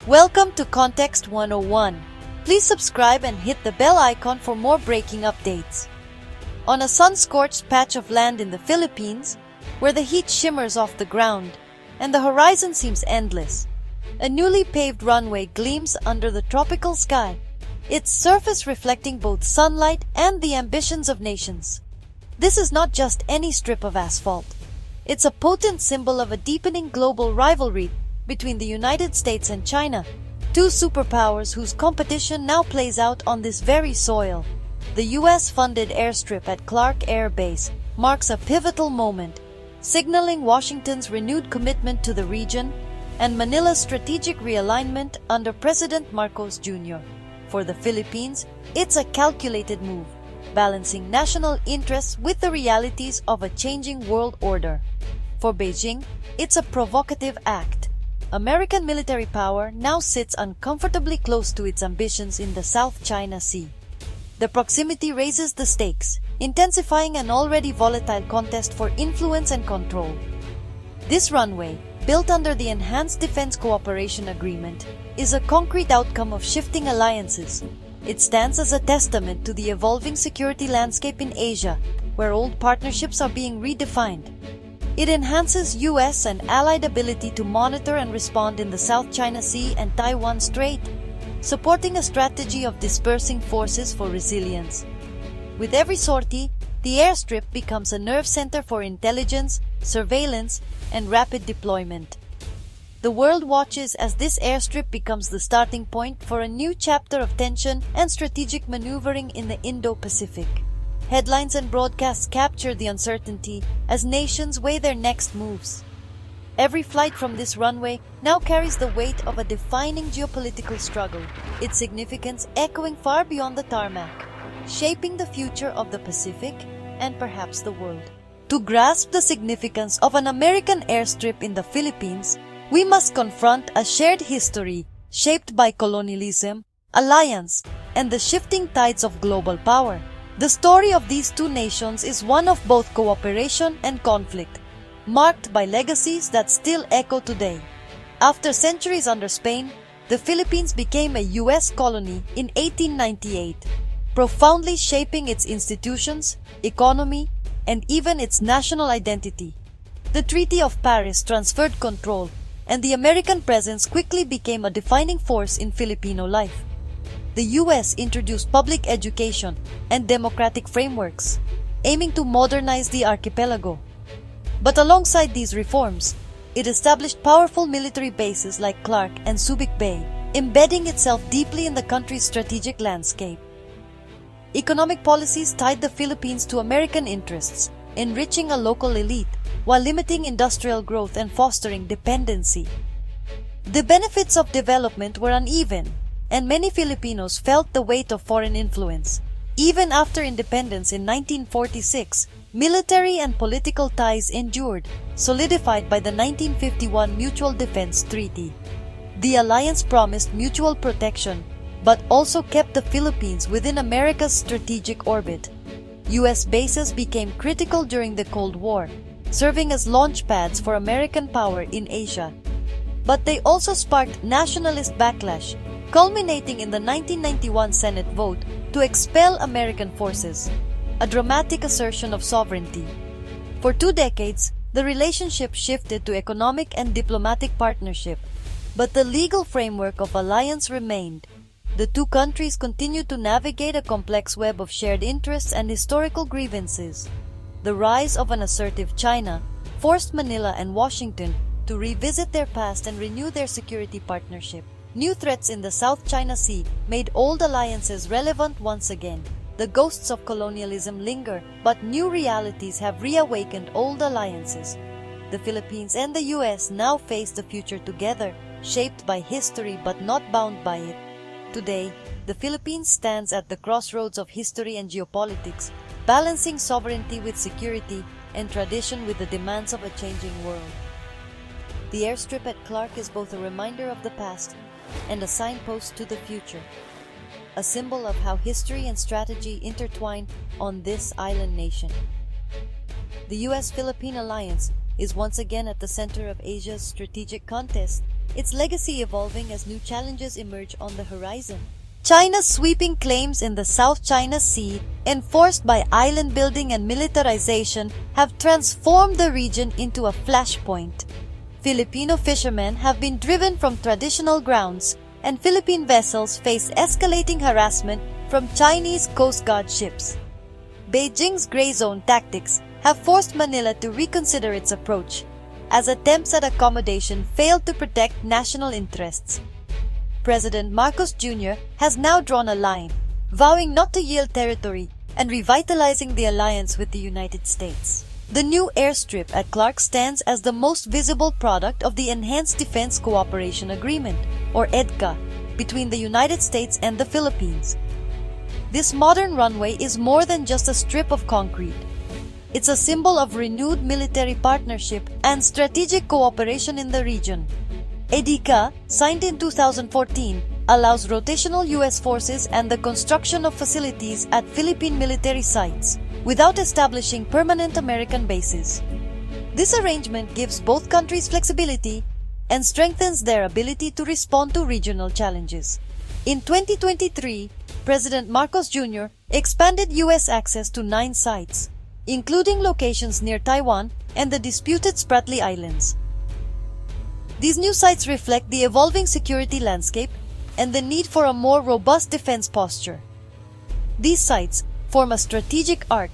Welcome to Context 101. Please subscribe and hit the bell icon for more breaking updates. On a sun-scorched patch of land in the Philippines, where the heat shimmers off the ground and the horizon seems endless, a newly paved runway gleams under the tropical sky, its surface reflecting both sunlight and the ambitions of nations. This is not just any strip of asphalt. It's a potent symbol of a deepening global rivalry between the United States and China, two superpowers whose competition now plays out on this very soil. The US-funded airstrip at Clark Air Base marks a pivotal moment, signaling Washington's renewed commitment to the region and Manila's strategic realignment under President Marcos Jr. For the Philippines, it's a calculated move, balancing national interests with the realities of a changing world order. For Beijing, it's a provocative act. American military power now sits uncomfortably close to its ambitions in the South China Sea. The proximity raises the stakes, intensifying an already volatile contest for influence and control. This runway, built under the Enhanced Defense Cooperation Agreement, is a concrete outcome of shifting alliances. It stands as a testament to the evolving security landscape in Asia, where old partnerships are being redefined. It enhances U.S. and allied ability to monitor and respond in the South China Sea and Taiwan Strait, supporting a strategy of dispersing forces for resilience. With every sortie, the airstrip becomes a nerve center for intelligence, surveillance, and rapid deployment. The world watches as this airstrip becomes the starting point for a new chapter of tension and strategic maneuvering in the Indo-Pacific. Headlines and broadcasts capture the uncertainty as nations weigh their next moves. Every flight from this runway now carries the weight of a defining geopolitical struggle, its significance echoing far beyond the tarmac, shaping the future of the Pacific and perhaps the world. To grasp the significance of an American airstrip in the Philippines, we must confront a shared history shaped by colonialism, alliance, and the shifting tides of global power. The story of these two nations is one of both cooperation and conflict, marked by legacies that still echo today. After centuries under Spain, the Philippines became a U.S. colony in 1898, profoundly shaping its institutions, economy, and even its national identity. The Treaty of Paris transferred control, and the American presence quickly became a defining force in Filipino life. The U.S. introduced public education and democratic frameworks, aiming to modernize the archipelago. But alongside these reforms, it established powerful military bases like Clark and Subic Bay, embedding itself deeply in the country's strategic landscape. Economic policies tied the Philippines to American interests, enriching a local elite while limiting industrial growth and fostering dependency. The benefits of development were uneven, and many Filipinos felt the weight of foreign influence. Even after independence in 1946, military and political ties endured, solidified by the 1951 Mutual Defense Treaty. The alliance promised mutual protection, but also kept the Philippines within America's strategic orbit. U.S. bases became critical during the Cold War, serving as launch pads for American power in Asia. But they also sparked nationalist backlash, culminating in the 1991 Senate vote to expel American forces, a dramatic assertion of sovereignty. For 2 decades, the relationship shifted to economic and diplomatic partnership, but the legal framework of alliance remained. The two countries continued to navigate a complex web of shared interests and historical grievances. The rise of an assertive China forced Manila and Washington to revisit their past and renew their security partnership. New threats in the South China Sea made old alliances relevant once again. The ghosts of colonialism linger, but new realities have reawakened old alliances. The Philippines and the U.S. now face the future together, shaped by history but not bound by it. Today, the Philippines stands at the crossroads of history and geopolitics, balancing sovereignty with security and tradition with the demands of a changing world. The airstrip at Clark is both a reminder of the past and a signpost to the future, a symbol of how history and strategy intertwine on this island nation. The U.S.-Philippine alliance is once again at the center of Asia's strategic contest, its legacy evolving as new challenges emerge on the horizon. China's sweeping claims in the South China Sea, enforced by island building and militarization, have transformed the region into a flashpoint. Filipino fishermen have been driven from traditional grounds, and Philippine vessels face escalating harassment from Chinese Coast Guard ships. Beijing's gray zone tactics have forced Manila to reconsider its approach, as attempts at accommodation failed to protect national interests. President Marcos Jr. has now drawn a line, vowing not to yield territory and revitalizing the alliance with the United States. The new airstrip at Clark stands as the most visible product of the Enhanced Defense Cooperation Agreement, or EDCA, between the United States and the Philippines. This modern runway is more than just a strip of concrete. It's a symbol of renewed military partnership and strategic cooperation in the region. EDCA, signed in 2014, allows rotational U.S. forces and the construction of facilities at Philippine military sites, without establishing permanent American bases. This arrangement gives both countries flexibility and strengthens their ability to respond to regional challenges. In 2023, President Marcos Jr. expanded U.S. access to 9 sites, including locations near Taiwan and the disputed Spratly Islands. These new sites reflect the evolving security landscape and the need for a more robust defense posture. These sites form a strategic arc,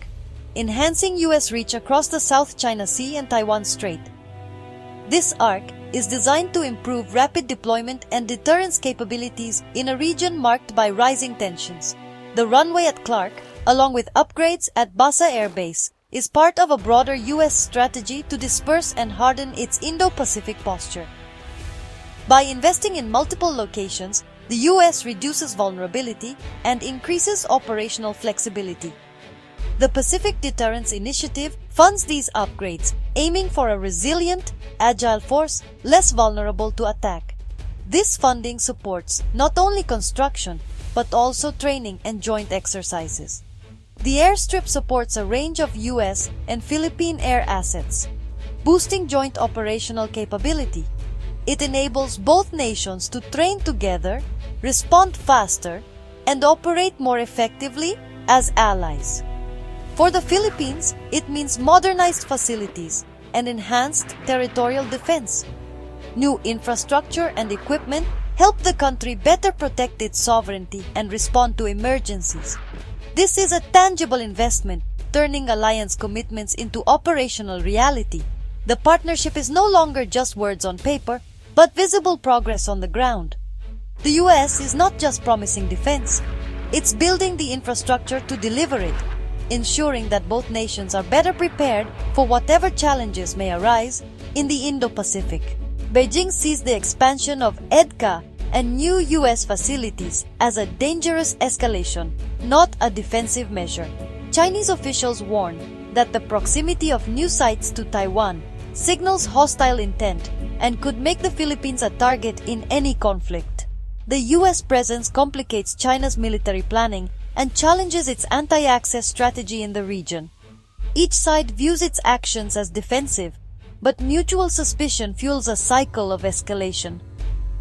enhancing U.S. reach across the South China Sea and Taiwan Strait. This arc is designed to improve rapid deployment and deterrence capabilities in a region marked by rising tensions. The runway at Clark, along with upgrades at Basa Air Base, is part of a broader U.S. strategy to disperse and harden its Indo-Pacific posture. By investing in multiple locations, the U.S. reduces vulnerability and increases operational flexibility. The Pacific Deterrence Initiative funds these upgrades, aiming for a resilient, agile force less vulnerable to attack. This funding supports not only construction, but also training and joint exercises. The airstrip supports a range of U.S. and Philippine air assets, boosting joint operational capability. It enables both nations to train together, respond faster, and operate more effectively as allies. For the Philippines, it means modernized facilities and enhanced territorial defense. New infrastructure and equipment help the country better protect its sovereignty and respond to emergencies. This is a tangible investment, turning alliance commitments into operational reality. The partnership is no longer just words on paper, but visible progress on the ground. The U.S. is not just promising defense, it's building the infrastructure to deliver it, ensuring that both nations are better prepared for whatever challenges may arise in the Indo-Pacific. Beijing sees the expansion of EDCA and new U.S. facilities as a dangerous escalation, not a defensive measure. Chinese officials warn that the proximity of new sites to Taiwan signals hostile intent and could make the Philippines a target in any conflict. The U.S. presence complicates China's military planning and challenges its anti-access strategy in the region. Each side views its actions as defensive, but mutual suspicion fuels a cycle of escalation.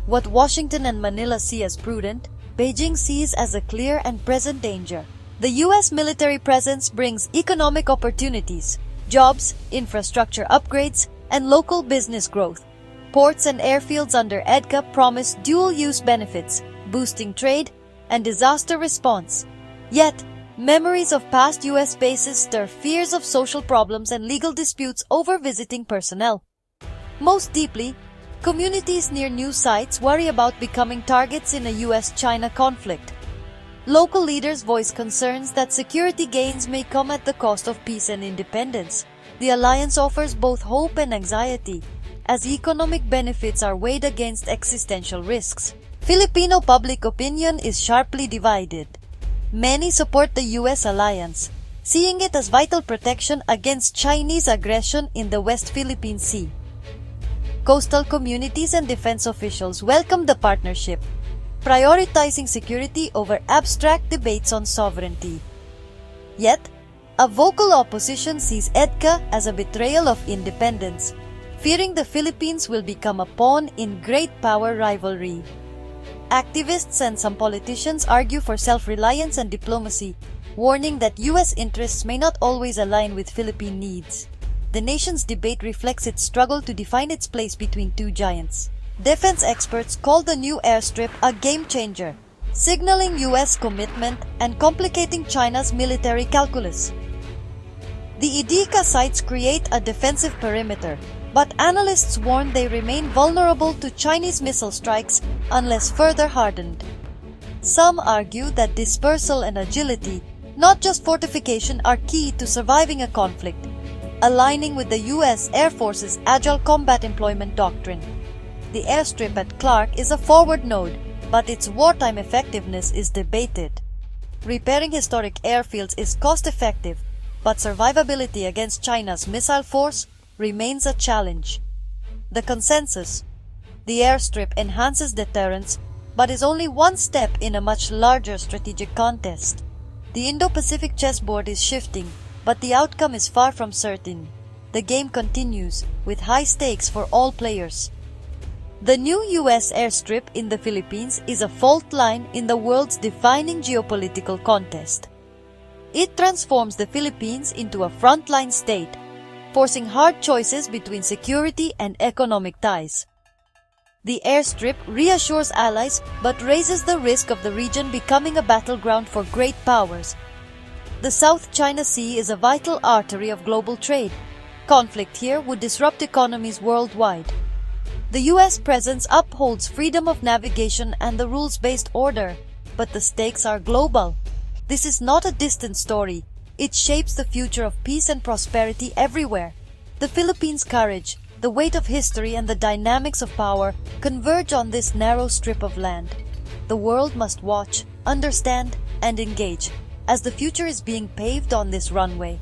What Washington and Manila see as prudent, Beijing sees as a clear and present danger. The U.S. military presence brings economic opportunities, jobs, infrastructure upgrades, and local business growth. Ports and airfields under EDCA promise dual-use benefits, boosting trade and disaster response. Yet, memories of past U.S. bases stir fears of social problems and legal disputes over visiting personnel. Most deeply, communities near new sites worry about becoming targets in a U.S.-China conflict. Local leaders voice concerns that security gains may come at the cost of peace and independence. The alliance offers both hope and anxiety, as economic benefits are weighed against existential risks. Filipino public opinion is sharply divided. Many support the U.S. alliance, seeing it as vital protection against Chinese aggression in the West Philippine Sea. Coastal communities and defense officials welcome the partnership, prioritizing security over abstract debates on sovereignty. Yet, a vocal opposition sees EDCA as a betrayal of independence. fearing the Philippines will become a pawn in great power rivalry. Activists and some politicians argue for self-reliance and diplomacy, warning that U.S. interests may not always align with Philippine needs. The nation's debate reflects its struggle to define its place between two giants. Defense experts call the new airstrip a game-changer, signaling U.S. commitment and complicating China's military calculus. The IDICA sites create a defensive perimeter, but analysts warn they remain vulnerable to Chinese missile strikes unless further hardened. Some argue that dispersal and agility, not just fortification, are key to surviving a conflict, aligning with the U.S. Air Force's Agile Combat Employment Doctrine. The airstrip at Clark is a forward node, but its wartime effectiveness is debated. Repairing historic airfields is cost-effective, but survivability against China's missile force remains a challenge. The consensus: the airstrip enhances deterrence, but is only one step in a much larger strategic contest. The Indo-Pacific chessboard is shifting, but the outcome is far from certain. The game continues, with high stakes for all players. The new U.S. airstrip in the Philippines is a fault line in the world's defining geopolitical contest. It transforms the Philippines into a frontline state, forcing hard choices between security and economic ties. The airstrip reassures allies but raises the risk of the region becoming a battleground for great powers. The South China Sea is a vital artery of global trade. Conflict here would disrupt economies worldwide. The U.S. presence upholds freedom of navigation and the rules-based order, but the stakes are global. This is not a distant story. It shapes the future of peace and prosperity everywhere. The Philippines' courage, the weight of history, and the dynamics of power converge on this narrow strip of land. The world must watch, understand, and engage, as the future is being paved on this runway.